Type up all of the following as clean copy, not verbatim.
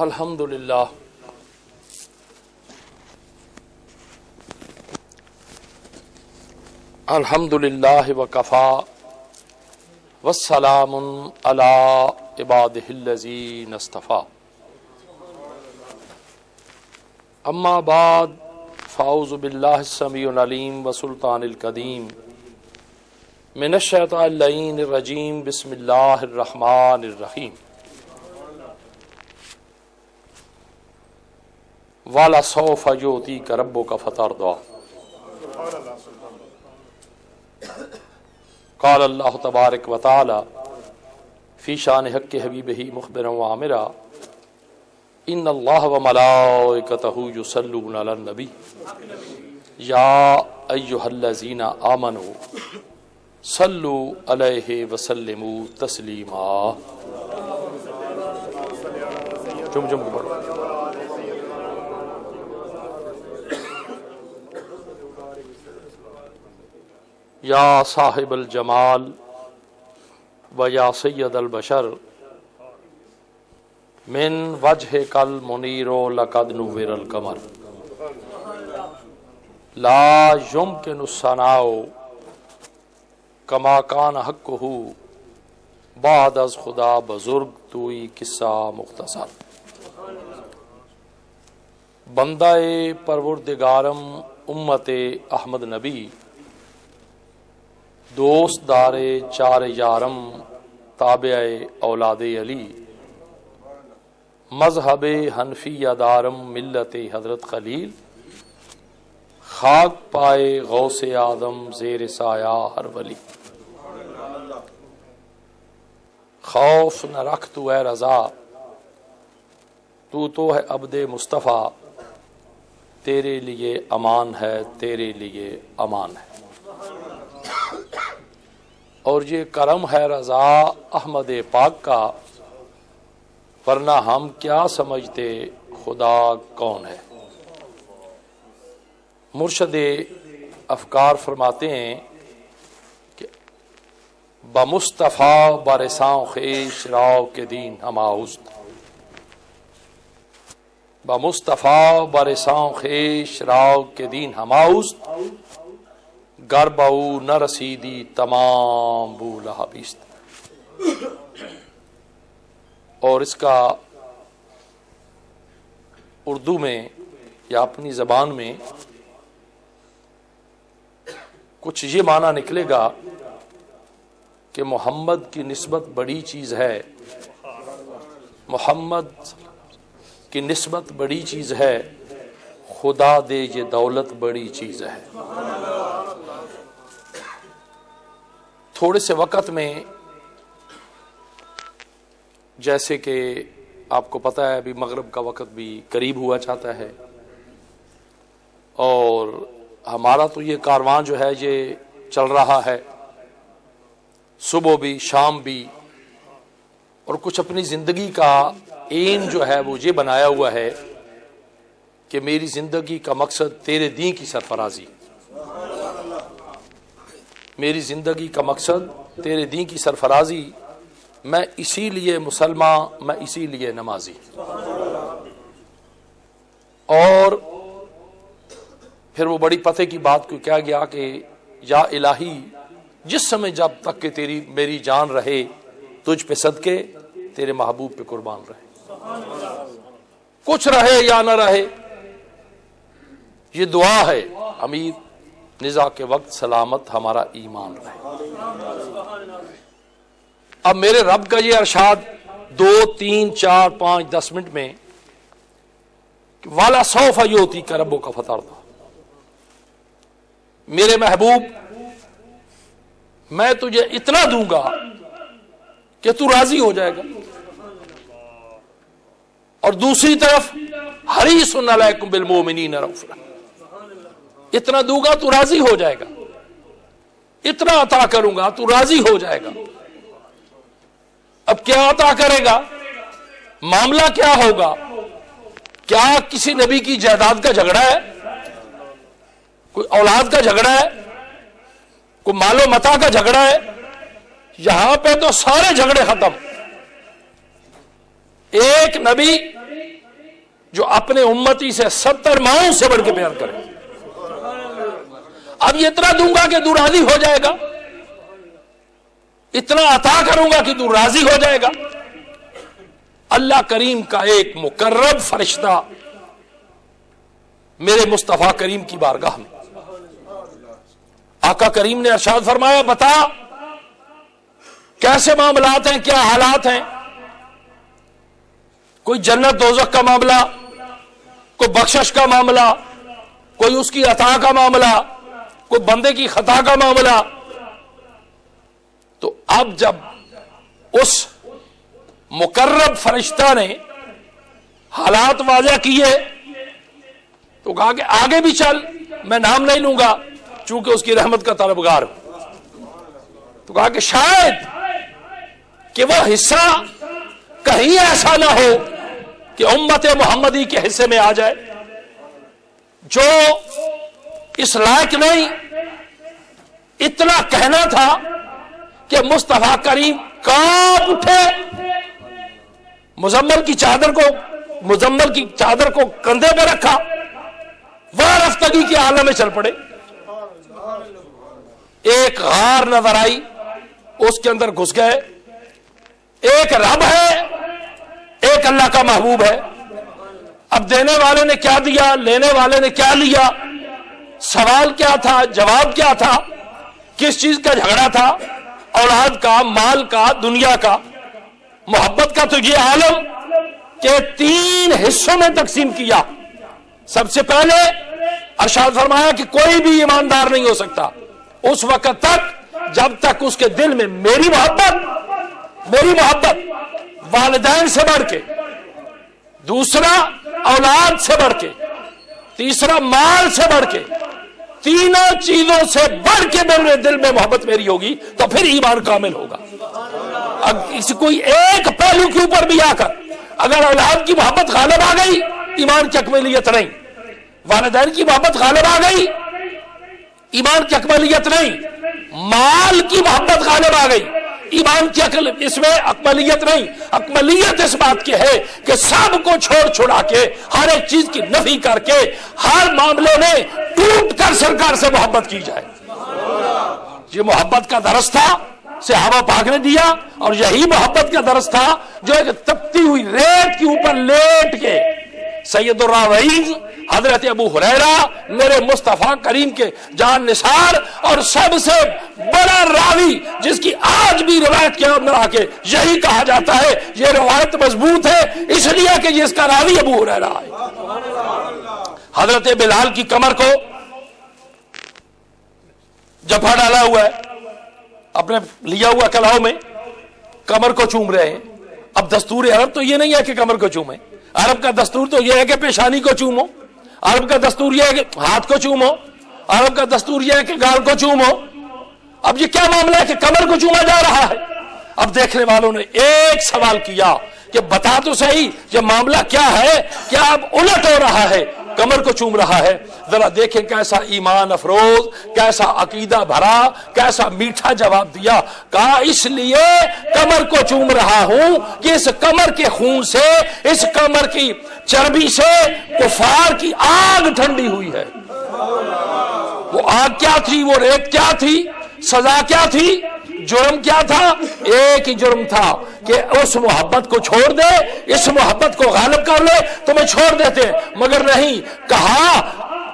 الحمدللہ الحمدللہ وکفا والسلام علی عبادہ الذین اصطفیٰ اما بعد فاعوذ باللہ السمیع العلیم وسلطان القدیم من الشیطان اللعین الرجیم بسم اللہ الرحمن الرحیم وَلَسَوْفَ يُؤْتِيكَ رَبُّكَ فَتَرْضَىٰ قال اللہ تبارک و تعالی فی شان حق حبیبہ مخبرا وعامرا ان اللہ وملائکتہ یصلون علی النبی یا ایہا الذین آمنوا صلوا علیہ وسلموا تسلیما. جم پڑھو. یا صاحب الجمال و یا سید البشر من وجہ کل منیر لقد نور القمر لا یمکن الثناء کما کان حقہ بعد از خدا بزرگ توئی قصہ مختصر. بندہ پروردگارم امت احمد نبی دوست دار چار یارم تابع اولاد علی مذہب حنفیہ دارم ملت حضرت خلیل خاک پائے غوث آدم زیر سایہ ہر ولی. خوف نہ رکھ تو اے رضا تو ہے عبد مصطفیٰ تیرے لیے امان ہے تیرے لیے امان ہے. اور یہ کرم ہے رضا احمد پاک کا ورنہ ہم کیا سمجھتے خدا کون ہے. مرشد افکار فرماتے ہیں کہ بمصطفیٰ برساں خیش راو کے دین ہماست بمصطفیٰ برساں خیش راو کے دین ہماست گربہو نہ رسیدی تمام بولا حبیست. اور اس کا اردو میں یا اپنی زبان میں کچھ یہ معنی نکلے گا کہ محمد کی نسبت بڑی چیز ہے، محمد کی نسبت بڑی چیز ہے، خدا دے یہ دولت بڑی چیز ہے. تھوڑے سے وقت میں جیسے کہ آپ کو پتہ ہے ابھی مغرب کا وقت بھی قریب ہوا چاہتا ہے اور ہمارا تو یہ کاروان جو ہے یہ چل رہا ہے صبح بھی شام بھی، اور کچھ اپنی زندگی کا ایم جو ہے وہ یہ بنایا ہوا ہے کہ میری زندگی کا مقصد تیرے دین کی سرفرازی، میری زندگی کا مقصد تیرے دین کی سرفرازی، میں اسی لیے مسلمان، میں اسی لیے نمازی. اور پھر وہ بڑی پتے کی بات کو کیا گیا کہ یا الہی جس سمے جب تک کہ تیری میری جان رہے تجھ پہ صدقے تیرے محبوب پہ قربان رہے، کچھ رہے یا نہ رہے. یہ دعا ہے امیر نزا کے وقت سلامت ہمارا ایمان رہے. اب میرے رب کا یہ ارشاد 2 3 4 5 10 منٹ میں والا سوف یوتی کا ربوں کا فتح تھا. میرے محبوب میں تجھے اتنا دوں گا کہ تو راضی ہو جائے گا، اور دوسری طرف حریص علیکم بالمؤمنین رؤوف رحیم، اتنا دوں گا تو راضی ہو جائے گا، اتنا عطا کروں گا تو راضی ہو جائے گا. اب کیا عطا کرے گا، معاملہ کیا ہوگا؟ کیا کسی نبی کی جائیداد کا جھگڑا ہے، کوئی اولاد کا جھگڑا ہے، کوئی مال و متاع کا جھگڑا ہے؟ یہاں پہ تو سارے جھگڑے ختم. ایک نبی جو اپنے امتی سے 70 ماؤں سے بڑھ کے پیار کرے. اب یہ اتنا دوں گا کہ تو راضی ہو جائے گا, اتنا عطا کروں گا کہ تو راضی ہو جائے گا. اللہ کریم کا ایک مقرب فرشتہ میرے مصطفیٰ کریم کی بارگاہ میں, آقا کریم نے ارشاد فرمایا, بتا کیسے معاملات ہیں, کیا حالات ہیں. کوئی جنت دوزخ کا معاملہ, کوئی بخشش کا معاملہ, کوئی اس کی عطا کا معاملہ, کوئی بندے کی خطا کا معاملہ. تو اب جب اس مقرب فرشتہ نے حالات واضح کیے تو کہا کہ آگے بھی چل, میں نام نہیں لوں گا چونکہ اس کی رحمت کا طلبگار ہوں. تو کہا کہ شاید کہ وہ حصہ کہیں ایسا نہ ہو کہ امت محمدی کے حصے میں آ جائے جو اس لائق نہیں. اتنا کہنا تھا کہ مصطفیٰ کریم کانپ اٹھے, مزمل کی چادر کو کندھے پہ رکھا, وارفتگی کے عالم میں چل پڑے. ایک غار نظر آئی, اس کے اندر گھس گئے. ایک رب ہے, ایک اللہ کا محبوب ہے. اب دینے والے نے کیا دیا, لینے والے نے کیا لیا, سوال کیا تھا, جواب کیا تھا, کس چیز کا جھگڑا تھا, اولاد کا, مال کا, دنیا کا, محبت کا. تو یہ عالم کہ 3 حصوں میں تقسیم کیا. سب سے پہلے ارشاد فرمایا کہ کوئی بھی ایماندار نہیں ہو سکتا اس وقت تک جب تک اس کے دل میں میری محبت والدین سے بڑھ کے, دوسرا اولاد سے بڑھ کے, تیسرا مال سے بڑھ کے, تینوں چیزوں سے بڑھ کے دل میں محبت میری ہوگی تو پھر ایمان کامل ہوگا. کوئی ایک پہلو کے اوپر بھی آ کر اگر اولاد کی محبت غالب آ گئی, ایمان کی اکملیت نہیں. والدین کی محبت غالب آ گئی, ایمان کی اکملیت نہیں. مال کی محبت غالب آ گئی, ایمان کی اس میں اکملیت نہیں. اکملیت اس بات کی ہے کہ سب کو چھوڑ چھڑا کے, ہر ایک چیز کی نفی کر کے, ہر معاملے میں ٹوٹ کر سرکار سے محبت کی جائے. یہ محبت کا درس تھا صحابہ پاک نے دیا, اور یہی محبت کا درس تھا جو ایک تپتی ہوئی ریت کے اوپر لیٹ کے سید الراویین حضرت ابو ہریرہ میرے مصطفیٰ کریم کے جان نثار اور سب سے بڑا راوی جس کی آج بھی روایت کے اندر آ کے یہی کہا جاتا ہے یہ روایت مضبوط ہے اس لیے کہ جس کا راوی ابو ہریرہ ہے. حضرت بلال کی کمر کو جفا ڈالا ہوا ہے, اپنے لیا ہوا کلاؤ میں کمر کو چوم رہے ہیں. اب دستور عرب تو یہ نہیں ہے کہ کمر کو چومیں, عرب کا دستور تو یہ ہے کہ پیشانی کو چومو, عرب کا دستور یہ ہے کہ ہاتھ کو چومو, عرب کا دستور یہ ہے کہ گال کو چومو. اب یہ کیا معاملہ ہے کہ کمر کو چوما جا رہا ہے؟ اب دیکھنے والوں نے ایک سوال کیا کہ بتا تو صحیح یہ معاملہ کیا ہے, کیا اب الٹ ہو رہا ہے, کمر کو چوم رہا ہے. ذرا دیکھیں کیسا ایمان افروز, کیسا عقیدہ بھرا, کیسا میٹھا جواب دیا. کہا اس لیے کمر کو چوم رہا ہوں کہ اس کمر کے خون سے, اس کمر کی چربی سے کفار کی آگ ٹھنڈی ہوئی ہے. وہ آگ کیا تھی, وہ ریت کیا تھی, سزا کیا تھی, جرم کیا تھا؟ ایک ہی جرم تھا کہ اس محبت کو چھوڑ دے, اس محبت کو غالب کر لے تو میں چھوڑ دیتے, مگر نہیں. کہا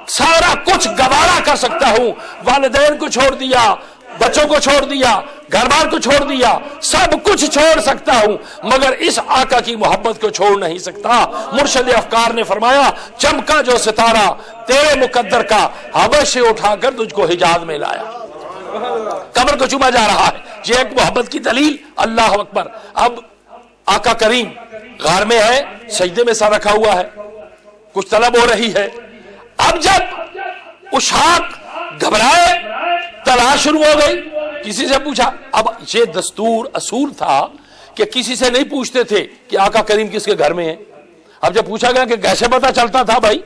سارا کچھ گوارا کر سکتا ہوں, والدین کو چھوڑ دیا, بچوں کو چھوڑ دیا, گھر بار کو چھوڑ دیا, سب کچھ چھوڑ سکتا ہوں مگر اس آقا کی محبت کو چھوڑ نہیں سکتا. مرشد افکار نے فرمایا چمکا جو ستارہ تیرے مقدر کا, حبش سے اٹھا کر تجھ کو حجاز میں لایا. کمر کو چوما جا رہا ہے, یہ ایک محبت کی دلیل. اللہ اکبر. اب آقا کریم غار میں ہے, سجدے میں سر رکھا ہوا ہے, کچھ طلب ہو رہی ہے. اب جب اشاق گھبرائے, تلاش شروع ہو گئی, کسی سے پوچھا. اب یہ دستور اصول تھا کہ کسی سے نہیں پوچھتے تھے کہ آقا کریم کس کے گھر میں ہے. اب جب پوچھا گیا کہ کیسے پتا چلتا تھا بھائی,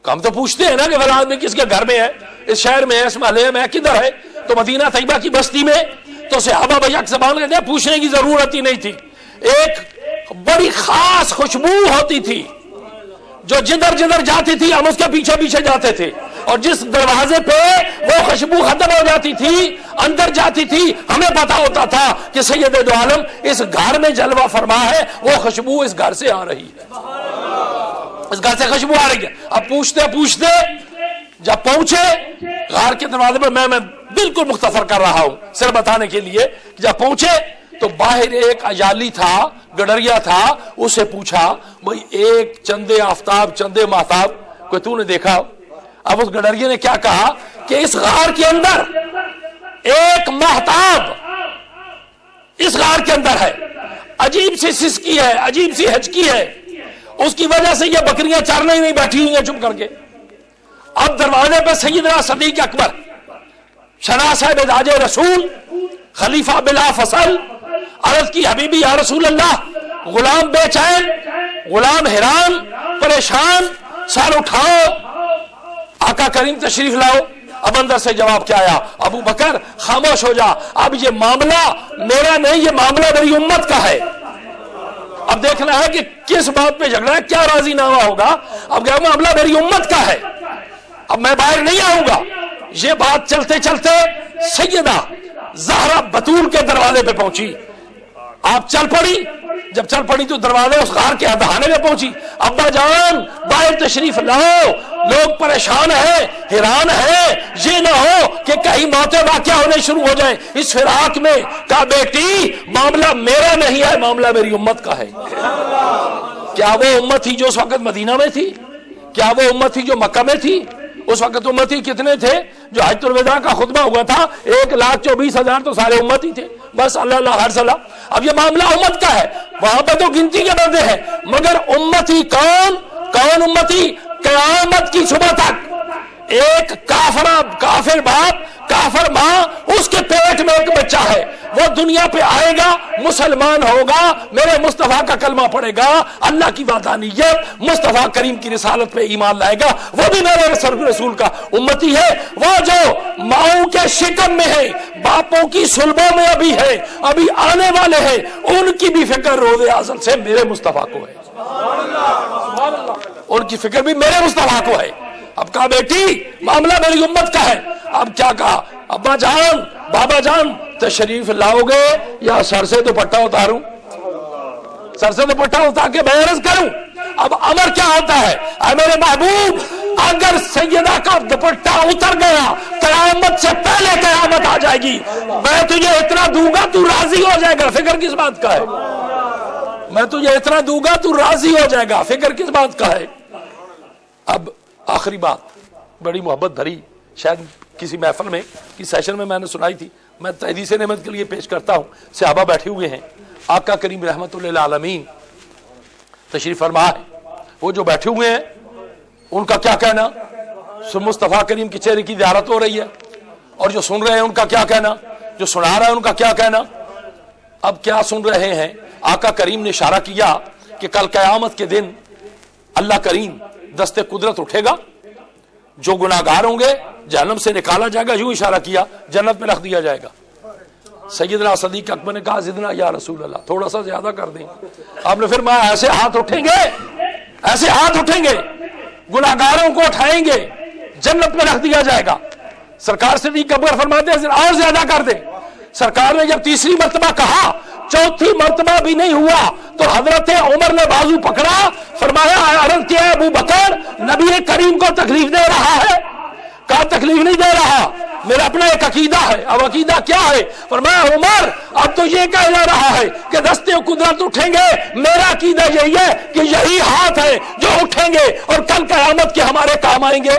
ہم تو پوچھتے ہیں نا کہ فلاں آدمی کس کے گھر میں ہے, اس شہر میں ہے, اس محلے میں, کدھر ہے, تو مدینہ طیبہ کی بستی میں, تو صحابہ بیک زبان کہتے ہیں پوچھنے کی ضرورت ہی نہیں تھی. ایک بڑی خاص خوشبو ہوتی تھی, جو جدھر جدھر جاتی تھی ہم اس کے پیچھے پیچھے جاتے تھے، اور جس دروازے پہ وہ خوشبو ختم ہو جاتی تھی اندر جاتی تھی ہمیں پتا ہوتا تھا کہ سید دو عالم اس گھر میں جلوہ فرما ہے، وہ خوشبو اس گھر سے آ رہی ہے، اس گھر سے خوشبو آ رہی ہے۔ اب پوچھتے پوچھتے جب پہنچے غار کے دروازے پہ، میں بالکل مختصر کر رہا ہوں صرف بتانے کے لیے، جب پہنچے تو باہر ایک اجالی تھا، گڈریا تھا، اسے پوچھا بھئی ایک چندے آفتاب چندے مہتاب کوئی تو نے دیکھا؟ اب اس گڈریا نے کیا کہا کہ اس غار کے اندر ایک مہتاب اس غار کے اندر ہے، عجیب سی سسکی ہے، عجیب سی ہچکی ہے، اس کی وجہ سے یہ بکریاں چارنے ہی نہیں بیٹھی ہوئی ہیں چپ کر کے۔ اب دروازے پہ سیدنا صدیق اکبر شنا صاحب تاج رسول خلیفہ بلا فصل عرض کی حبیبی یا رسول اللہ، غلام بے چین، غلام حیران پریشان، سر اٹھاؤ، آقا کریم تشریف لاؤ۔ اب اندر سے جواب کیا آیا، ابو بکر خاموش ہو جا، اب یہ معاملہ میرا نہیں، یہ معاملہ میری امت کا ہے۔ اب دیکھنا ہے کہ کس بات پہ جھگڑا ہے، کیا راضی نامہ ہوگا۔ اب کیا معاملہ میری امت کا ہے، اب میں باہر نہیں آؤں گا۔ یہ بات چلتے چلتے سیدہ زہرا بطول کے دروازے پہ پہنچی، آپ چل پڑی، جب چل پڑی تو دروازے اس غار کے دہانے میں پہنچی، ابا جان باہر تشریف لاؤ، لوگ پریشان ہیں، حیران ہیں، یہ نہ ہو کہ کہیں موت واقعہ ہونے شروع ہو جائیں اس فراق میں۔ کہا بیٹی معاملہ میرا نہیں ہے، معاملہ میری امت کا ہے۔ کیا وہ امت تھی جو اس وقت مدینہ میں تھی؟ کیا وہ امت تھی جو مکہ میں تھی؟ اس وقت امتی کتنے تھے؟ جو حجۃ الوداع کا خطبہ ہوا تھا 1,24,000 تو سارے امتی تھے، بس اللہ اللہ ہر صلاح۔ اب یہ معاملہ امت کا ہے، وہاں پہ تو گنتی کے بندے ہیں، مگر امتی کون امتی؟ قیامت کی صبح تک ایک کافر باپ کافر ماں، اس کے پیٹ میں ایک بچہ ہے، وہ دنیا پہ آئے گا، مسلمان ہوگا، میرے مصطفیٰ کا کلمہ پڑھے گا، اللہ کی وحدانیت مصطفیٰ کریم کی رسالت پہ ایمان لائے گا، وہ بھی میرے رسول کا امتی ہے۔ وہ جو ماؤں کے شکم میں ہے، باپوں کی صلبوں میں ابھی ہے، ابھی آنے والے ہیں، ان کی بھی فکر روز ازل سے میرے مصطفیٰ کو ہے، ان کی فکر بھی میرے مصطفیٰ کو ہے۔ اب کہا بیٹی معاملہ میری امت کا ہے۔ اب کیا کہا، ابا جان بابا جان تشریف لاؤ گے یا سر سے دوپٹہ اتاروں؟ سر سے دوپٹہ اتار کے میں عرض کروں؟ اب امر کیا ہوتا ہے، اے میرے محبوب اگر سیدہ کا دوپٹہ اتر گیا قیامت سے پہلے قیامت آ جائے گی، میں تجھے اتنا دوں گا تو راضی ہو جائے گا، فکر کس بات کا ہے؟ میں تجھے اتنا دوں گا تو راضی ہو جائے گا، فکر کس بات کا ہے؟ اب آخری بات بڑی محبت بھری، شاید کسی محفل میں کسی سیشن میں نے سنائی تھی، میں تحدیث نعمت کے لیے پیش کرتا ہوں۔ صحابہ بیٹھے ہوئے ہیں، آقا کریم رحمت للعالمین تشریف فرما ہے، وہ جو بیٹھے ہوئے ہیں ان کا کیا کہنا؟ مصطفیٰ کریم کے چہرے کی زیارت ہو رہی ہے، اور جو سن رہے ہیں ان کا کیا کہنا، جو سنا رہا ہے ان کا کیا کہنا۔ اب کیا سن رہے ہیں، آقا کریم نے اشارہ کیا کہ کل قیامت کے دن اللہ کریم دستے قدرت اٹھے گا، جو گناہگار ہوں گے جہنم سے نکالا جائے گا، یوں اشارہ کیا جنت میں رکھ دیا جائے گا۔ سیدنا صدیق اکبر نے کہا زدنا یا رسول اللہ، تھوڑا سا زیادہ کر دیں۔ آپ نے فرمایا ایسے ہاتھ اٹھیں گے، ایسے ہاتھ اٹھیں گے، گناہگاروں کو اٹھائیں گے، جنت میں رکھ دیا جائے گا۔ سرکار صدیق اکبر فرماتے ہیں اور زیادہ کر دیں۔ سرکار نے جب تیسری مرتبہ کہا، چوتھی مرتبہ بھی نہیں ہوا تو حضرت عمر نے بازو پکڑا، فرمایا عرض کیا ابو بکر نبی کریم کو تکلیف دے رہا ہے؟ کہا تکلیف نہیں دے رہا، میرا اپنا ایک عقیدہ ہے۔ اب عقیدہ کیا ہے؟ فرمایا عمر اب تو یہ کہا جا رہا ہے کہ دستے قدرت اٹھیں گے، میرا عقیدہ یہی ہے کہ یہی ہاتھ ہے جو اٹھیں گے اور کل قیامت کے ہمارے کام آئیں گے،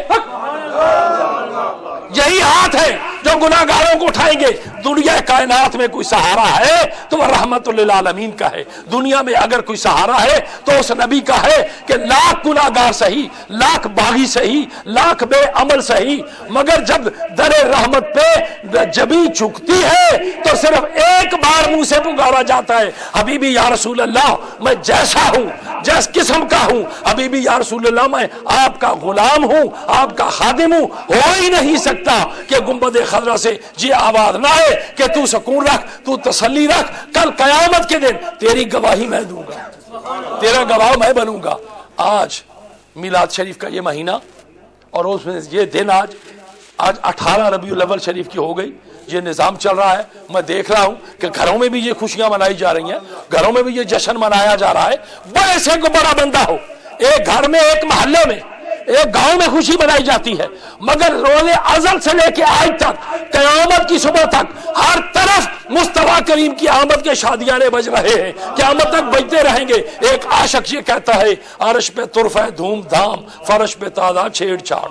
یہی ہاتھ ہے جو گناہگاروں کو اٹھائیں گے۔ دنیا کائنات میں کوئی سہارا ہے تو وہ رحمت للعالمین کا ہے، دنیا میں اگر کوئی سہارا ہے تو اس نبی کا ہے کہ لاکھ گناہگار صحیح، لاکھ باغی صحیح، لاکھ بے عمل صحیح، مگر جب در رحمت پہ جبی چکتی ہے تو صرف ایک بار منہ سے پکارا جاتا ہے، حبیبی یا رسول اللہ میں جیسا ہوں، جس قسم کا ہوں، حبیبی یا رسول اللہ میں آپ کا غلام ہوں، آپ کا خادم ہوں۔ ہو ہی نہیں سکتا کہ گنبد خضرا سے یہ آواز نہ ہے کہ تو سکون رکھ، تو تسلی رکھ، کل قیامت کے دن تیری گواہی میں دوں گا، تیرا گواہ میں بنوں گا۔ آج میلاد شریف کا یہ مہینہ اور اس میں یہ دن آج 18 ربیع الاول شریف کی ہو گئی. یہ نظام چل رہا ہے. میں دیکھ رہا ہوں کہ گھروں میں بھی یہ خوشیاں منائی جا رہی ہیں, گھروں میں بھی یہ جشن منایا جا رہا ہے. بڑے سے کو بڑا بندہ ہو, ایک گھر میں, ایک محلے میں, ایک گاؤں میں خوشی منائی جاتی ہے, مگر روز ازل سے لے کے آج تک قیامت کی صبح تک ہر طرف مصطفیٰ کریم کی آمد کے شادیانے بج رہے ہیں, قیامت تک بجتے رہیں گے. ایک عاشق یہ کہتا ہے عرش پہ طرف ہے دھوم دھام, فرش پہ تازہ چھیڑ چھاڑ.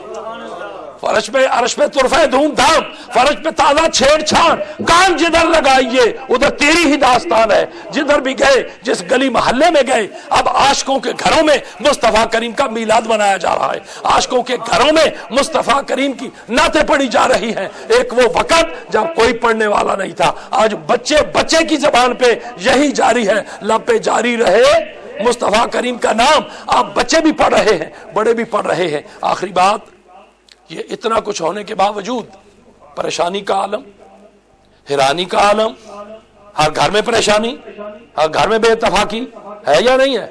عرش پہ طرف ہے دھوم دھام, فرش پہ تازہ چھیڑ چھاڑ. کان جدھر لگائیے ادھر تیری ہی داستان ہے. جدھر بھی گئے, جس گلی محلے میں گئے, اب عاشقوں کے گھروں میں مصطفیٰ کریم کا میلاد منایا جا رہا ہے. عاشقوں کے گھروں میں مصطفیٰ کریم کی نعتیں پڑھی جا رہی ہیں. ایک وہ وقت جب کوئی پڑھنے والا نہیں تھا, آج بچے کی زبان پہ یہی جاری ہے, لب پہ جاری رہے مصطفیٰ کریم کا نام. اب بچے بھی پڑھ رہے ہیں, بڑے بھی پڑھ رہے ہیں. آخری بات, یہ اتنا کچھ ہونے کے باوجود پریشانی کا عالم, حیرانی کا عالم, ہر گھر میں پریشانی, ہر گھر میں بے اتفاقی ہے یا نہیں ہے؟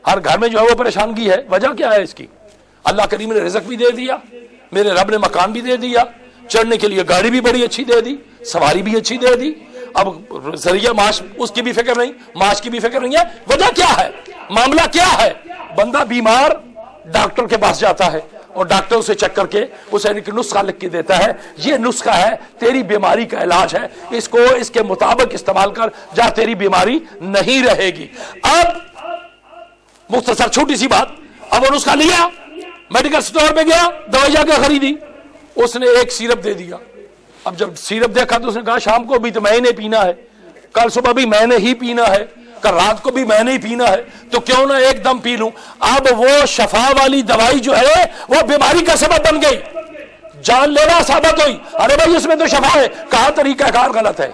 ہر گھر میں جو ہے وہ پریشانگی ہے. وجہ کیا ہے اس کی؟ اللہ کریم نے رزق بھی دے دیا, میرے رب نے مکان بھی دے دیا, چڑھنے کے لیے گاڑی بھی بڑی اچھی دے دی, سواری بھی اچھی دے دی. اب ذریعہ معاش اس کی بھی فکر نہیں, معاش کی بھی فکر نہیں ہے. وجہ کیا ہے؟ معاملہ کیا ہے؟ بندہ بیمار ڈاکٹر کے پاس جاتا ہے اور ڈاکٹر اسے چیک کر کے اسے ایک نسخہ لکھ کے دیتا ہے, یہ نسخہ ہے تیری بیماری کا علاج ہے, اس کو اس کے مطابق استعمال کر جا, تیری بیماری نہیں رہے گی. اب مختصر چھوٹی سی بات, اب وہ نسخہ لیا, میڈیکل سٹور میں گیا, دوائی جا کے خریدی, اس نے ایک سیرپ دے دیا. اب جب سیرپ دیکھا تو اس نے کہا شام کو بھی تو میں نے پینا ہے, کل صبح بھی میں نے ہی پینا ہے, کل رات کو بھی میں نے ہی پینا ہے, تو کیوں نہ ایک دم پی لوں. اب وہ شفا والی دوائی جو ہے وہ بیماری کا سبب بن گئی, جان لیوا ثابت ہوئی. ارے بھائی اس میں تو شفا ہے, کہا طریقہ کار غلط ہے.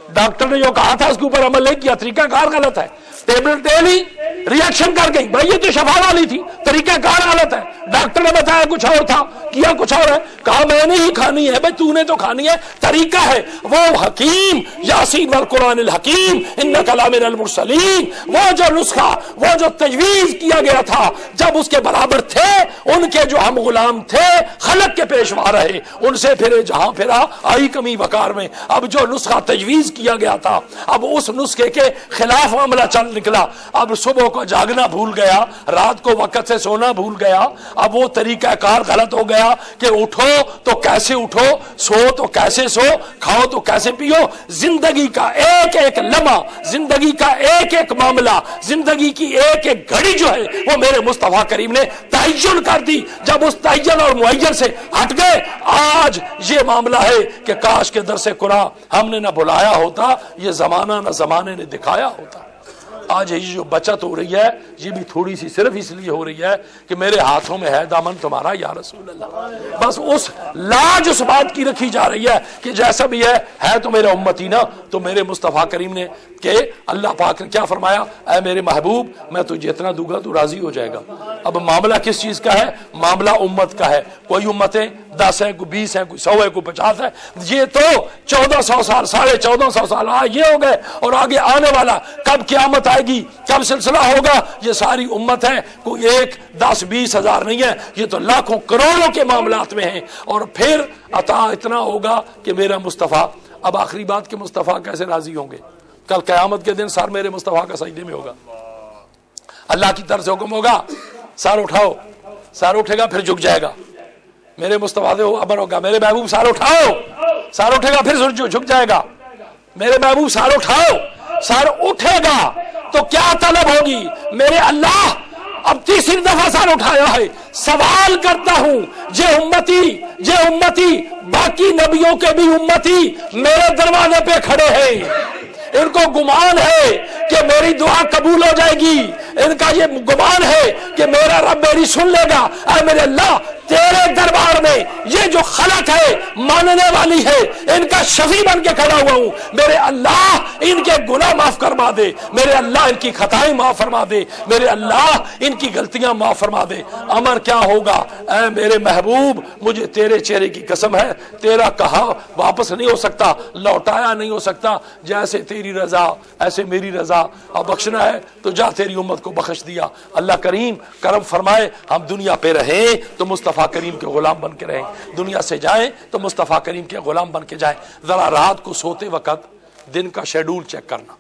ڈاکٹر نے جو کہا تھا اس کے اوپر عمل نہیں کیا, طریقہ کار غلط ہے. ٹیبلٹ لے لی, ریئیکشن کر گئی, بھائی یہ تو شفا والی تھی, طریقہ کار غلط ہے. ڈاکٹر نے بتایا کچھ اور تھا, کیا کچھ اور ہے. کہا میں نے ہی کھانی ہے. بھائی تو نے تو کھانی ہے, طریقہ ہے. وہ حکیم یاسین والقرآن الحکیم انک لمن المرسلین, وہ جو نسخہ, وہ جو تجویز کیا گیا تھا, جب اس کے برابر تھے ان کے جو ہم غلام تھے, خلق کے پیشوا رہے, ان سے پھرے جہاں پھرا آئی کمی وقار میں. اب جو نسخہ تجویز کیا گیا تھا, اب اس نسخے کے خلاف معاملہ چل نکلا. اب صبح کو جاگنا بھول گیا, رات کو وقت سے سونا بھول گیا. اب وہ طریقہ کار غلط ہو گیا کہ اٹھو تو کیسے اٹھو, سو تو کیسے سو, کھاؤ تو کیسے پیو. زندگی کا ایک ایک لمحہ, زندگی کا ایک ایک معاملہ, زندگی کی ایک ایک گھڑی جو ہے وہ میرے مصطفیٰ کریم نے تعین کر دی. جب اس تعین اور معین سے ہٹ گئے, آج یہ معاملہ ہے کہ کاش کے درس قرآن ہم نے نہ بلایا ہوتا, یہ زمانہ نہ زمانے نے دکھایا ہوتا. آج یہ جو بچت ہو رہی ہے یہ بھی تھوڑی سی صرف اس لیے ہو رہی ہے کہ میرے ہاتھوں میں ہے دامن تمہارا یا رسول اللہ. بس اس لاج اس بات کی رکھی جا رہی ہے کہ جیسا بھی ہے تو میرا امتی نا. تو میرے مصطفیٰ کریم نے کہ اللہ پاک نے کیا فرمایا, اے میرے محبوب میں تجھے اتنا دوں گا تو راضی ہو جائے گا. اب معاملہ کس چیز کا ہے؟ معاملہ امت کا ہے. کوئی امتیں 10 ہیں, کوئی 20 ہیں, کوئی 100 ہے, کوئی 50 ہے. یہ تو 1400 سال, 1450 سال یہ ہو گئے, اور آگے آنے والا کب قیامت آئے گی, کب سلسلہ ہوگا, یہ ساری امت ہے. کوئی 1 10 20 ہزار نہیں ہے, یہ تو لاکھوں کروڑوں کے معاملات میں ہیں. اور پھر عطا اتنا ہوگا کہ میرا مصطفیٰ. اب آخری بات کہ مصطفیٰ کیسے راضی ہوں گے؟ کل قیامت کے دن سر میرے مصطفیٰ کا سجدے میں ہوگا, اللہ کی طرف سے حکم ہوگا سر اٹھاؤ, سر اٹھے گا پھر جھک جائے گا. میرے مصطفیٰ سے امر ہوگا میرے محبوب سر اٹھاؤ, سر اٹھے گا پھر جھک جائے گا. میرے محبوب سر اٹھاؤ, سر اٹھے گا تو کیا طلب ہوگی؟ میرے اللہ اب تیسری دفعہ سر اٹھایا ہے, سوال کرتا ہوں جے امتی باقی نبیوں کے بھی امتی میرے دروازے پہ کھڑے ہیں, ان کو گمان ہے کہ میری دعا قبول ہو جائے گی, ان کا یہ گمان ہے کہ میرا رب میری سن لے گا. اے میرے اللہ تیرے دربار میں یہ جو خلق ہے ماننے والی ہے ان کا شفیع بن کے کھڑا ہوا ہوں. میرے اللہ ان کے گناہ معاف فرما دے, میرے اللہ ان کی خطائیں معاف فرما دے, میرے اللہ ان کی غلطیاں معاف فرما دے. امر کیا ہوگا اے میرے محبوب, مجھے تیرے چہرے کی قسم ہے, تیرا کہا واپس نہیں ہو سکتا, لوٹایا نہیں ہو سکتا. جیسے تیری رضا ایسے میری رضا, اب بخشنا ہے تو جا تیری امت کو بخش دیا. اللہ کریم کرم فرمائے, ہم دنیا پہ رہیں تو مصطفیٰ کریم کے غلام بن کے رہیں, دنیا سے جائیں تو مصطفیٰ کریم کے غلام بن کے جائیں. ذرا رات کو سوتے وقت دن کا شیڈول چیک کرنا.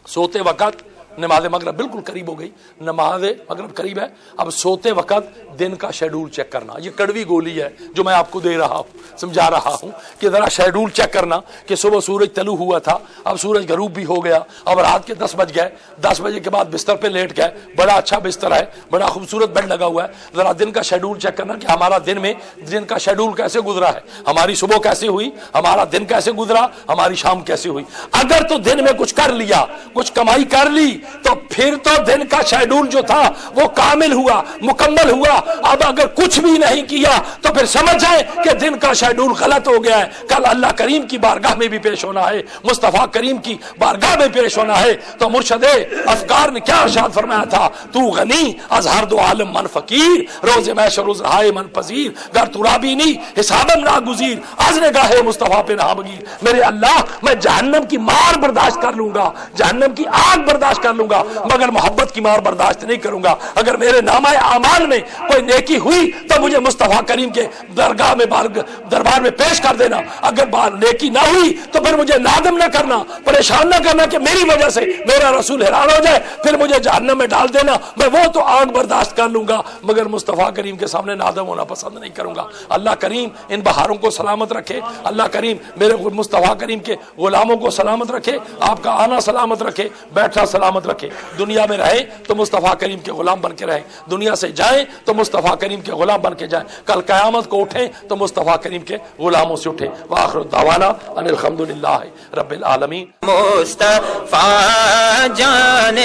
سوتے وقت نماز مغرب بالکل قریب ہو گئی, نماز مغرب قریب ہے, اب سوتے وقت دن کا شیڈول چیک کرنا. یہ کڑوی گولی ہے جو میں آپ کو دے رہا ہوں, سمجھا رہا ہوں کہ ذرا شیڈول چیک کرنا کہ صبح سورج طلوع ہوا تھا, اب سورج غروب بھی ہو گیا, اب رات کے 10 بج گئے, 10 بجے کے بعد بستر پہ لیٹ گئے, بڑا اچھا بستر ہے, بڑا خوبصورت بیڈ لگا ہوا ہے. ذرا دن کا شیڈول چیک کرنا کہ ہمارا دن کا شیڈول کیسے گزرا ہے, ہماری صبح کیسے ہوئی, ہمارا دن کیسے گزرا, ہماری شام کیسے ہوئی. اگر تو دن میں کچھ کر لیا, کچھ کمائی کر لی, تو پھر تو دن کا شیڈول جو تھا وہ کامل ہوا, مکمل ہوا. اب اگر کچھ بھی نہیں کیا تو پھر سمجھ جائیں کہ دن کا شیڈول غلط ہو گیا ہے. کل اللہ کریم کی بارگاہ میں بھی پیش ہونا ہے, مصطفیٰ کریم کی بارگاہ میں پیش ہونا ہے. تو مرشد افکار نے کیا ارشاد فرمایا تھا, تو غنی از ہر دو عالم من فقیر, روز محشر روز رہائے من پذیر, گر تو رابی نہیں حسابم ناگزیر, از نگاہ مصطفیٰ پہ نہ بگیر. میرے اللہ میں جہنم کی مار برداشت کر لوں گا, جہنم کی آگ برداشت کر لوں گا, مگر محبت کی مار برداشت نہیں کروں گا. اگر میرے نامہ اعمال میں کوئی نیکی ہوئی تو مجھے مصطفیٰ کریم کے درگاہ میں دربار میں پیش کر دینا. اگر نیکی نہ ہوئی تو پھر مجھے نادم نہ کرنا, پریشان نہ کرنا کہ میری وجہ سے میرا رسول حیران ہو جائے, پھر مجھے جہنم میں ڈال دینا. میں وہ تو آگ برداشت کر لوں گا, مگر مصطفیٰ کریم کے سامنے نادم ہونا پسند نہیں کروں گا. اللہ کریم ان بہاروں کو سلامت رکھے, اللہ کریم میرے مصطفیٰ کریم کے غلاموں کو سلامت رکھے, آپ کا آنا سلامت رکھے, بیٹھنا سلامت رکھے. دنیا میں رہیں تو مصطفیٰ کریم کے غلام بن کے رہیں, دنیا سے جائیں تو مصطفیٰ کریم کے غلام بن کے جائیں, کل قیامت کو اٹھیں تو مصطفیٰ کریم کے غلاموں سے اٹھیں. وآخر دعوانا ان الحمدللہ رب العالمین. مصطفیٰ جان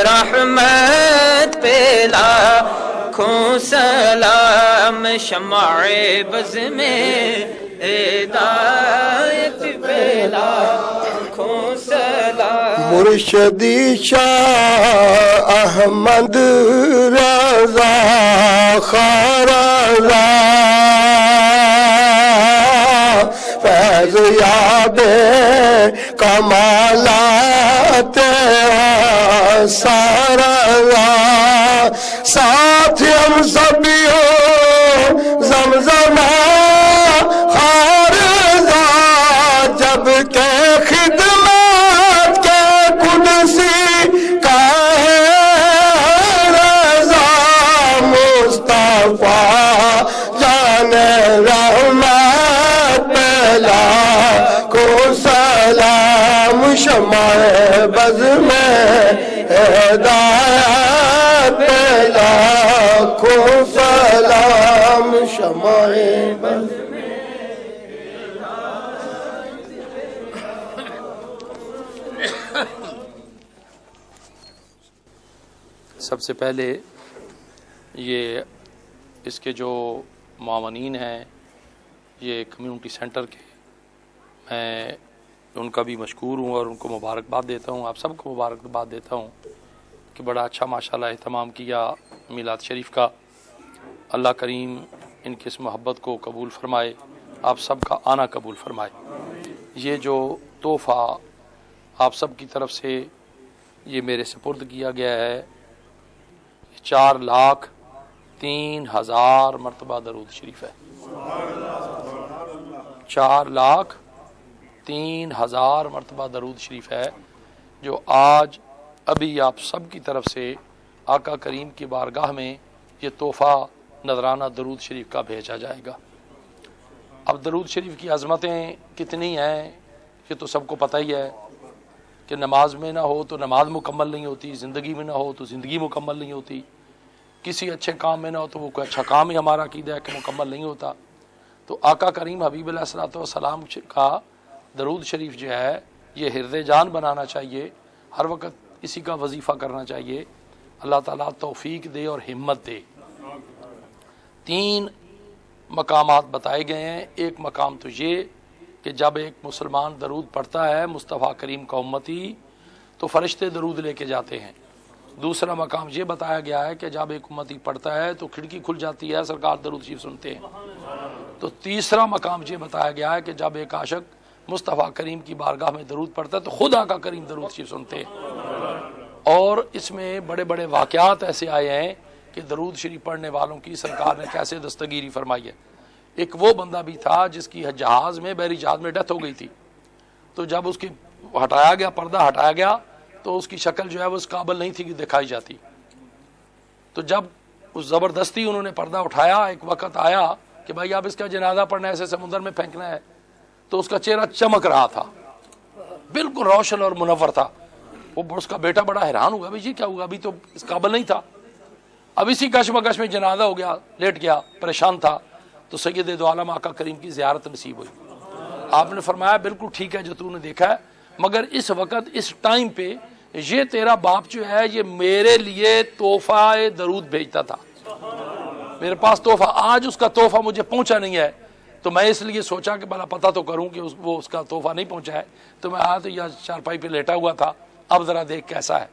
رحمت پہ لاکھوں سلام, شمع بز میں ہدایت پہ لاکھوں سلام. مرشدی شاہ احمد رضا خارضا, فیض یاب کمالات سارا, ساتھ ہم سبھی ہو زمزمہ خارضا, جب کہ خدمت کے قدسی کا ہے رضا. مصطفیٰ جان رحمت پہلا کو سلام, شمع بز میں ہدایت پہلا کو سلام, شمع بز سب سے پہلے یہ اس کے جو معاونین ہیں یہ کمیونٹی سینٹر کے, میں ان کا بھی مشکور ہوں اور ان کو مبارکباد دیتا ہوں, آپ سب کو مبارکباد دیتا ہوں کہ بڑا اچھا ماشاءاللہ اہتمام کیا میلاد شریف کا. اللہ کریم ان کی اس محبت کو قبول فرمائے, آپ سب کا آنا قبول فرمائے. یہ جو تحفہ آپ سب کی طرف سے یہ میرے سپرد کیا گیا ہے, 4,03,000 مرتبہ درود شریف ہے. 4,03,000 مرتبہ درود شریف ہے, جو آج ابھی آپ سب کی طرف سے آقا کریم کی بارگاہ میں یہ تحفہ نذرانہ درود شریف کا بھیجا جائے گا. اب درود شریف کی عظمتیں کتنی ہیں یہ تو سب کو پتہ ہی ہے کہ نماز میں نہ ہو تو نماز مکمل نہیں ہوتی, زندگی میں نہ ہو تو زندگی مکمل نہیں ہوتی, کسی اچھے کام میں نہ ہو تو وہ کوئی اچھا کام ہی ہمارا عقیدہ ہے کہ مکمل نہیں ہوتا. تو آقا کریم حبیب علیہ الصلوۃ والسلام کا درود شریف جو ہے یہ حرز جان بنانا چاہیے, ہر وقت اسی کا وظیفہ کرنا چاہیے. اللہ تعالیٰ توفیق دے اور ہمت دے. 3 مقامات بتائے گئے ہیں۔ ایک مقام تو یہ کہ جب ایک مسلمان درود پڑھتا ہے مصطفیٰ کریم کا امتی تو فرشتے درود لے کے جاتے ہیں۔ دوسرا مقام یہ بتایا گیا ہے کہ جب ایک امتی پڑھتا ہے تو کھڑکی کھل جاتی ہے، سرکار درود شریف سنتے ہیں۔ تو تیسرا مقام یہ بتایا گیا ہے کہ جب ایک عاشق مصطفیٰ کریم کی بارگاہ میں درود پڑھتا ہے تو خود آقا کریم درود شریف سنتے ہیں۔ اور اس میں بڑے بڑے واقعات ایسے آئے ہیں کہ درود شریف پڑھنے والوں کی سرکار نے کیسے دستگیری فرمائی ہے۔ ایک وہ بندہ بھی تھا جس کی جہاز میں بحری جہاز میں ڈیتھ ہو گئی تھی، تو جب اس کی ہٹایا گیا، پردہ ہٹایا گیا تو اس کی شکل جو ہے وہ اس قابل نہیں تھی کہ دکھائی جاتی۔ تو جب اس زبردستی انہوں نے پردہ اٹھایا، ایک وقت آیا کہ بھائی اب اس کا جنازہ پڑھنا ہے، ایسے سمندر میں پھینکنا ہے، تو اس کا چہرہ چمک رہا تھا، بالکل روشن اور منور تھا۔ وہ اس کا بیٹا بڑا حیران ہوا، بھائی یہ کیا ہوا، ابھی تو اس قابل نہیں تھا۔ اب اسی کشمکش میں جنازہ ہو گیا، لیٹ گیا، پریشان تھا، تو سید دو عالم آقا کریم کی زیارت نصیب ہوئی۔ آپ نے فرمایا بالکل ٹھیک ہے جو تو نے دیکھا ہے، مگر اس وقت اس ٹائم پہ یہ تیرا باپ جو ہے یہ میرے لیے تحفہ درود بھیجتا تھا، میرے پاس تحفہ، آج اس کا تحفہ مجھے پہنچا نہیں ہے، تو میں اس لیے سوچا کہ بھلا پتہ تو کروں کہ وہ اس کا تحفہ نہیں پہنچا ہے، تو میں آیا تو یہ چارپائی پہ لیٹا ہوا تھا، اب ذرا دیکھ کیسا ہے۔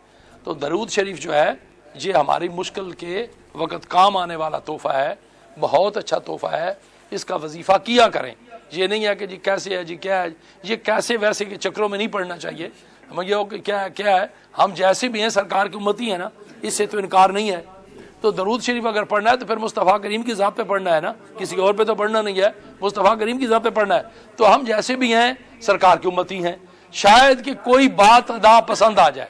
تو درود شریف جو ہے یہ ہماری مشکل کے وقت کام آنے والا تحفہ ہے، بہت اچھا تحفہ ہے، اس کا وظیفہ کیا کریں۔ یہ نہیں ہے کہ جی کیسے ہے، جی کیا ہے، یہ کیسے ویسے کے چکروں میں نہیں پڑھنا چاہیے۔ ہمیں یہ ہو کہ کیا ہے، ہم جیسے بھی ہیں سرکار کی امتی ہیں نا، اس سے تو انکار نہیں ہے۔ تو درود شریف اگر پڑھنا ہے تو پھر مصطفیٰ کریم کی ذات پہ پڑھنا ہے نا، کسی اور پہ تو پڑھنا نہیں ہے، مصطفیٰ کریم کی ذات پہ پڑھنا ہے۔ تو ہم جیسے بھی ہیں سرکار کی امتی ہیں، شاید کہ کوئی بات ادا پسند آ جائے،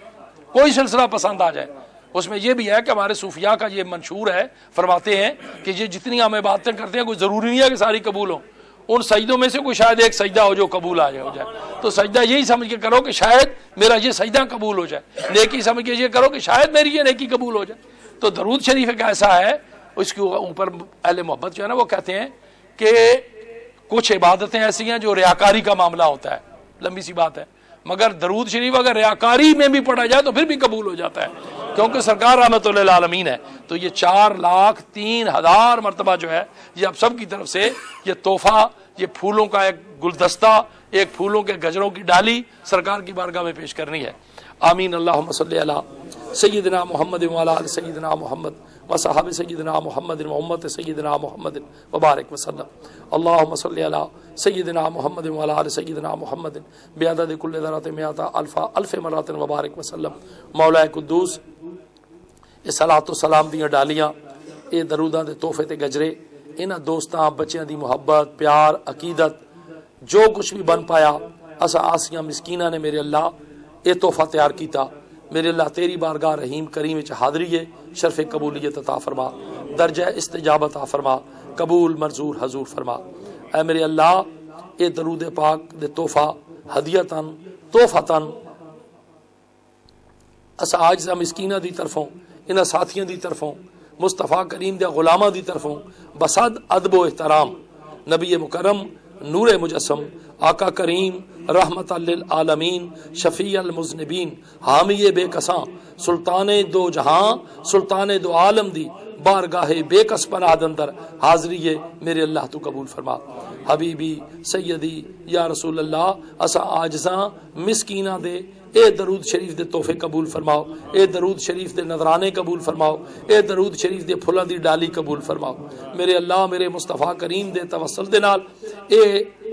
کوئی سلسلہ پسند آ جائے۔ اس میں یہ بھی ہے کہ ہمارے صوفیاء کا یہ منشور ہے، فرماتے ہیں کہ یہ جتنی ہم عبادتیں کرتے ہیں کوئی ضروری نہیں ہے کہ ساری قبول ہوں، ان سجدوں میں سے کوئی شاید ایک سجدہ ہو جو قبول آ جائے، تو سجدہ یہی سمجھ کے کرو کہ شاید میرا یہ سجدہ قبول ہو جائے، نیکی سمجھ کے یہ کرو کہ شاید میری یہ نیکی قبول ہو جائے۔ تو درود شریف ایک ایسا ہے، اس کے اوپر اہل محبت جو ہے نا وہ کہتے ہیں کہ کچھ عبادتیں ایسی ہیں جو ریاکاری کا معاملہ ہوتا ہے، لمبی سی بات ہے، مگر درود شریف اگر ریاکاری میں بھی پڑھا جائے تو پھر بھی قبول ہو جاتا ہے، کیونکہ سرکار رحمت اللہ العالمین ہے۔ تو یہ 4,03,000 مرتبہ جو ہے یہ اب سب کی طرف سے یہ تحفہ، یہ پھولوں کا ایک گلدستہ، ایک پھولوں کے گجروں کی ڈالی سرکار کی بارگاہ میں پیش کرنی ہے۔ آمین۔ اللہم صلی علی سیدنا محمد وعلی آل سیدنا محمد وصحاب سیدنا محمد وامت سیدنا محمد وبارک وسلم۔ اللہم صلی علی سیدنا محمد وعلی آل سیدنا محمد بعدد کل ذرۃ مئات الف مرات وبارک وسلم۔ مولا قدوس یہ صلاۃ و سلام دیاں ڈالیاں، یہ دروداں دے تحفے تے گجرے، انہاں دوستاں بچیاں دی محبت، پیار، عقیدت، جو کچھ بھی بن پایا اسا آسیاں مسکینہ نے میرے اللہ یہ تحفہ تیار کیتا، میرے اللہ تیری بارگاہ رحیم کریم وچ حاضری ہے، شرف قبولیت عطا فرما، درجہ استجابت عطا فرما، قبول منظور حضور فرما۔ اے میرے اللہ یہ درود پاک دے تحفہ ہدیتاً تحفتاً اسا عاجزہ مسکینہ دی طرفوں، انہاں ساتھیاں دی طرفوں، مصطفیٰ کریم دے غلاماں دی طرفوں بصد ادب و احترام نبی مکرم نور مجسم آقا کریم رحمت للعالمین شفیع المذنبین حامی بے کساں سلطان دو جہاں سلطان دو عالم دی بارگاہ بے کس پناہ اندر حاضری ہے، میرے اللہ تو قبول فرما۔ حبیبی سیدی یا رسول اللہ اسا عاجزاں مسکینہ دے اے درود شریف دے تحفے قبول فرماؤ، اے درود شریف دے نذرانے قبول فرماؤ، اے درود شریف دے پھلاں دی ڈالی قبول فرماؤ۔ میرے اللہ میرے مصطفیٰ کریم دے توسل دے نال اے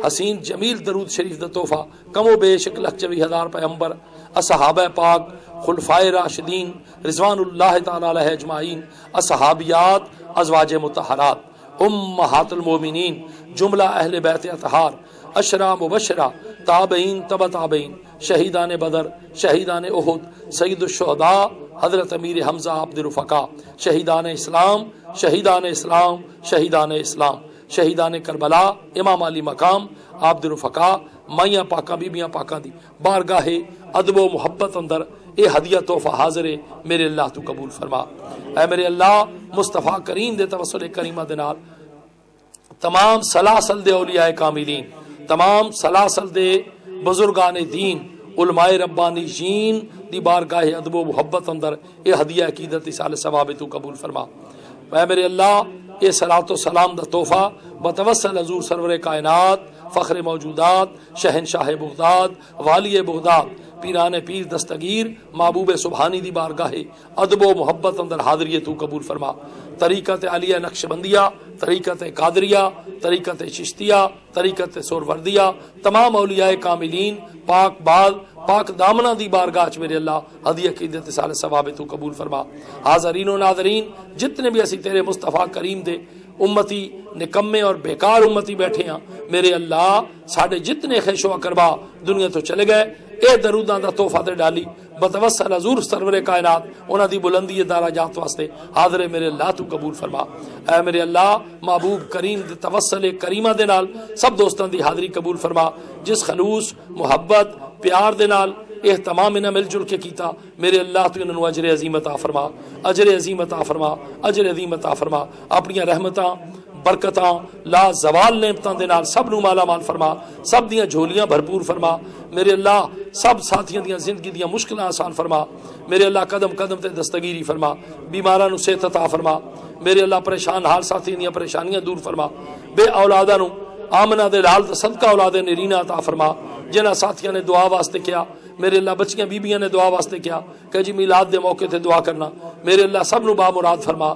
حسین جمیل درود شریف دا تحفہ کم و بیش 1,24,000 پیغمبر، اصحابہ پاک، خلفائے راشدین رضوان اللہ تعالی علیہ اجمعین، اصحابیات، ازواج مطہرات، امہات المومنین، جملہ اہل بیت اطہار، اشرا مبشرہ، تابعین تبع تابعین، شہیدان بدر، شہیدان احد، سید الشہداء حضرت امیر حمزہ عبد الرفقا، شہیدان اسلام، شہیدان اسلام، شہیدان اسلام، شہیدان کربلا، امام علی مقام عبد الرفقا، مائیاں پاکاں بیبیاں پاکاں دی بارگاہ ادب و محبت اندر اے ہدیہ تحفہ حاضر ہے، میرے اللہ تو قبول فرما۔ اے میرے اللہ مصطفیٰ کریم دے توسل کریمہ دے نال تمام سلاسل دے اولیاء کاملین، تمام سلاسل دے بزرگان دین، علماء ربانیین دی بارگاہ ادب و محبت اندر اے ہدیہ عقیدت اصال ثواب تو قبول فرما۔ اے میرے اللہ یہ صلاۃ و سلام دا تحفہ بتوسل حضور سرور کائنات فخر موجودات شہنشاہ بغداد والی بغداد پیران پیر دستگیر محبوب سبحانی دی بارگاہ ادب و محبت اندر حاضری تو قبول فرما. طریقت علیہ نقشبندیہ، طریقت قادریہ، طریقت چشتیہ، طریقت سوروردیہ، تمام اولیاء کاملین پاک بال پاک دامنہ دی بارگاہ چ میرے اللہ ہدیہ عقیدت سال ثواب تو قبول فرما. حاضرین و ناظرین جتنے بھی اسی تیرے مصطفیٰ کریم دے امتی نکمے اور بیکار امتی بیٹھے ہیں میرے اللہ ساڑھے جتنے خیش و اقربا دنیا تو چلے گئے اے دروداں دا تحفہ تے ڈالی بتوسل حضور سرور کائنات انہاں دی بلندی دراجات واسطے حاضر میرے اللہ تو قبول فرما. اے میرے اللہ محبوب کریم دے توسل کریمہ دے نال سب دوستاں دی حاضری قبول فرما. جس خلوص محبت پیار دے نال اہتمام انہاں مل جل کے کیتا میرے اللہ تو انہاں نو اجر عظیم عطا فرما، اجر عظیم عطا فرما، اجر عظیم عطا فرما. اپنی رحمتاں برکتاں لا زوال نعمتاں دے نال سب نو مالا مال فرما، سب دیاں جھولیاں بھرپور فرما میرے اللہ. سب ساتھیاں دیاں زندگی دیاں مشکلاں آسان فرما میرے اللہ. قدم قدم تے دستگیری فرما، بیماراں نو صحت عطا فرما میرے اللہ. پریشان حال ساتھی دیاں پریشانیاں دور فرما. بے اولاداں نو آمنہ دے لال تے صدقہ اولاد نرینہ عطا فرما. جنہاں ساتھیاں نے دعا واسطے کیا میرے اللہ، بچیاں بیبیاں نے دعا واسطے کیا کہ جی میلاد دے موقع تے دعا کرنا میرے اللہ. سب نو با مراد فرما،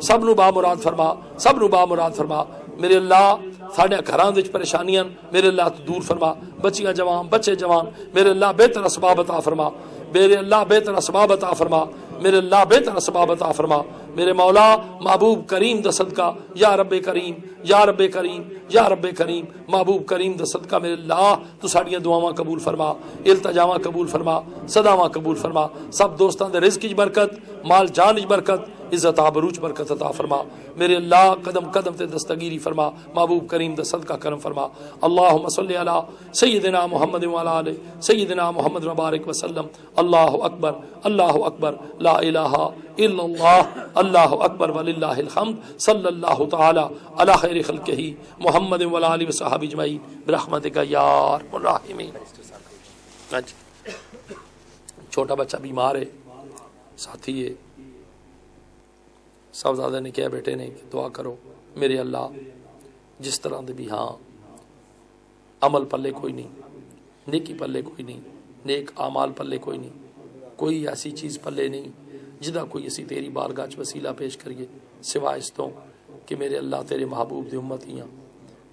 سب نو با مراد فرما، سب نو با مراد فرما میرے اللہ. ساڈے گھراں وچ پریشانیاں میرے اللہ تو دور فرما. بچیاں جوان بچے جوان میرے اللہ بہتر اسباب عطا فرما میرے اللہ، بہتر اسباب عطا فرما میرے اللہ، بہتر اسباب عطا فرما میرے مولا. محبوب کریم دا صدقہ یا رب کریم یا رب کریم یا رب کریم محبوب کریم دا صدقہ میرے اللہ تو ساڈیاں دعاواں قبول فرما، التجاواں قبول فرما، صداواں قبول فرما. سب دوستاں دے رزق وچ برکت، مال جان وچ برکت، عزت آبروچ برکت عطا فرما میرے اللہ. قدم قدم تے دستگیری فرما محبوب کریم دا صدقہ کرم فرما. اللہم صلی علی سیدنا محمد وعلی آلہ سیدنا محمد وبارک وسلم. اللہ اکبر اللہ اکبر لا الہ الا اللہ اللہ اکبر وللہ الحمد. صلی اللہ تعالی علی خیر خلقہ محمد وعلی آلہ وصحبہ اجمعین برحمتک یا ارحم الراحمین. چھوٹا بچہ بیمار ہے، ساتھی ہے، صاحبزادے نے کیا بیٹے نے کہ دعا کرو میرے اللہ. جس طرح دے بھی ہاں عمل پلے کوئی نہیں، نیکی پلے کوئی نہیں، نیک اعمال پلے کوئی نہیں، کوئی ایسی چیز پلے نہیں جدا کوئی اسی تیری بارگاہ چ وسیلہ پیش کریے سوائے اس تو کہ میرے اللہ تیرے محبوب دی امتیاں،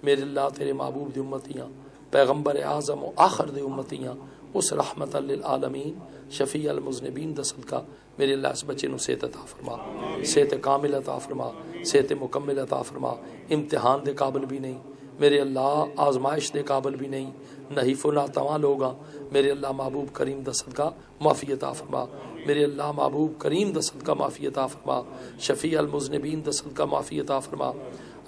میرے اللہ تیرے محبوب دی امتیاں، پیغمبر اعظم و آخر دی امتیاں، اس رحمت للعالمین شفیع المذنبین دا صدقہ میرے اللہ اس بچے نو صحت عطا فرما، صحت کامل عطا فرما، صحت مکمل عطا فرما. امتحان دے قابل بھی نہیں میرے اللہ، آزمائش دے قابل بھی نہیں، نحیف و ناتواں لوگاں میرے اللہ. محبوب کریم دا صدقہ معافی عطا فرما میرے اللہ. محبوب کریم دا صدقہ معافی عطا فرما. شفیع المذنبین دا صدقہ معافی عطا فرما.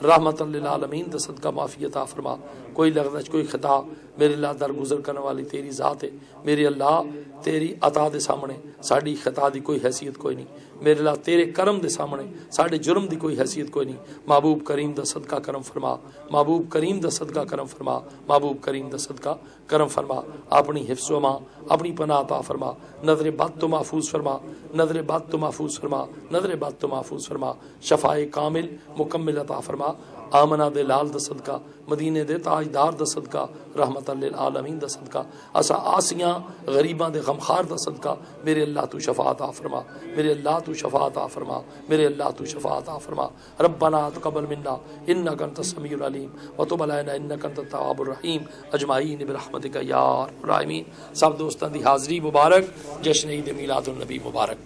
رحمت للعالمین دا صدقہ معافی عطا فرما. کوئی لغزش کوئی خطا میرے اللہ درگزر کرنے والی تیری ذات ہے میرے اللہ. تیری عطا دے سامنے ساڑی خطا دی کوئی حیثیت کوئی نہیں میرے اللہ. تیرے کرم دے سامنے ساڑے جرم دی کوئی حیثیت کوئی نہیں. محبوب کریم دا صدقہ کرم فرما، محبوب کریم دا صدقہ کرم فرما، محبوب کریم دا صدقہ کرم فرما. اپنی حفظ و ماں اپنی پناہ عطا فرما. نظر بد تو محفوظ فرما، نظر بد تو محفوظ فرما، نظر بد تو محفوظ فرما. شفاء کامل مکمل عطا فرما. آمنہ دے لال دا صدقہ، مدینے دے تاجدار دا صدقہ، رحمت للعالمین دا صدقہ، اسا آسیاں غریباں دے غمخار دا صدقہ میرے اللہ تو شفاعت عطا فرما میرے اللہ تو شفاعت عطا فرما میرے اللہ تو شفاعت عطا فرما. ربنا تقبل منا انک انت السمیع العلیم وتب علینا انک انت التواب الرحیم اجمعین برحمتک یا ارحم الراحمین. سب دوستاں دی حاضری مبارک، جشن عید میلاد النبی مبارک.